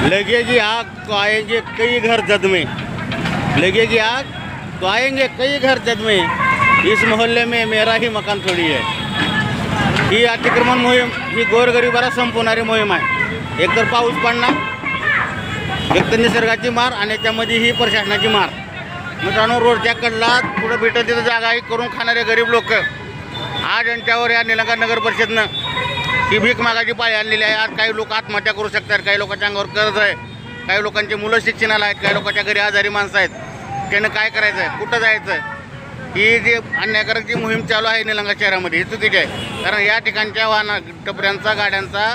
लगेगी आग तो आएंगे कई घर जद में, लगेगी आग तो आएंगे कई घर जद में, इस मोहल्ले में मेरा ही मकान थोडी आहे। ही अतिक्रमण मोहीम ही गोरगरिबाला संपवणारी मोहीम आहे। एकतर पाऊस पडणार, एक तर निसर्गाची मार आणि त्यामध्ये ही प्रशासनाची मार। मित्रांनो, रोडच्या कडला पुढे भेटत तिथं जागा करून खाणारे गरीब लोक आज यांच्यावर या निलंगा नगर परिषदनं ही भीक मागाची पाळी आणलेली आहे। आज काही लोक आत्महत्या करू शकतात, काही लोकांच्या अंगावर कर्ज आहे, काही लोकांची मुलं शिक्षणाला आहेत, काही लोकांच्या घरी आजारी माणसं आहेत। त्यानं काय करायचं आहे, कुठं जायचं आहे? ही जी अन्यायकारक जी मोहीम चालू आहे निलंगा शहरामध्ये ही चुकीची आहे। कारण या ठिकाणच्या वाहना टपऱ्यांचा गाड्यांचा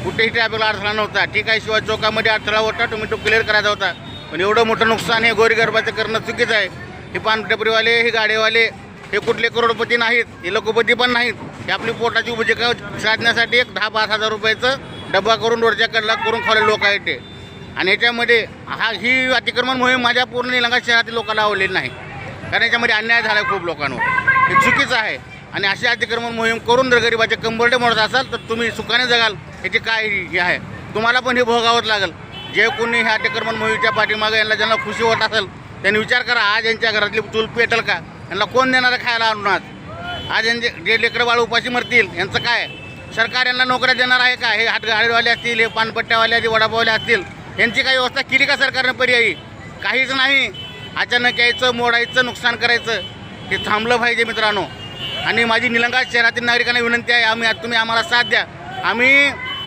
कुठेही ट्रॅफिकला अडथळा नव्हता। ठीक आहे, शिवाय चौकामध्ये अडथळा होता, तुम्ही तो क्लिअर करायचा होता, पण एवढं मोठं नुकसान हे गोरीगरबाचं करणं चुकीचं आहे। हे पानटपरीवाले, हे गाडीवाले हे कुठले करोडपती नाहीत, हे लखोपती पण नाहीत। हे आपली पोटाची उपजीविका साधण्यासाठी एक 10-12 हजार रुपयाचं डब्बा करून रोडच्या कडला करून खाल्ले लोक आहेत ते। आणि याच्यामध्ये ही अतिक्रमण मोहीम माझ्या पूर्ण निलंगा शहरातील लोकांना आवडलेली नाही, कारण याच्यामध्ये अन्याय झाला आहे खूप लोकांवर। हे चुकीचं आहे आणि अशी अतिक्रमण मोहीम करून जर गरिबाचे कंबरडे मोडत असाल तर तुम्ही सुखाने जगाल, याची काय हे आहे? तुम्हाला पण हे भोगावंच लागेल। जे कोणी ह्या अतिक्रमण मोहिमेच्या पाठीमागे यांना ज्यांना खुशी होत असेल त्यांनी विचार करा, आज यांच्या घरातली चूल पेटल का? यांना कोण देणार खायला आणून? आज यांचे जे लेकरं बाळ उपाशी मरतील यांचं काय? सरकार यांना नोकऱ्या देणार आहे का? हे हातगाडीवाले असतील, हे पानपट्ट्यावाले असतील, वडापावले असतील, यांची काही व्यवस्था केली का सरकारनं पर्यायी? काहीच नाही। अचानक यायचं, मोडायचं, नुकसान करायचं, हे थांबलं पाहिजे मित्रांनो। आणि माझी निलंगा शहरातील नागरिकांना विनंती आहे, तुम्ही आम्हाला साथ द्या। आम्ही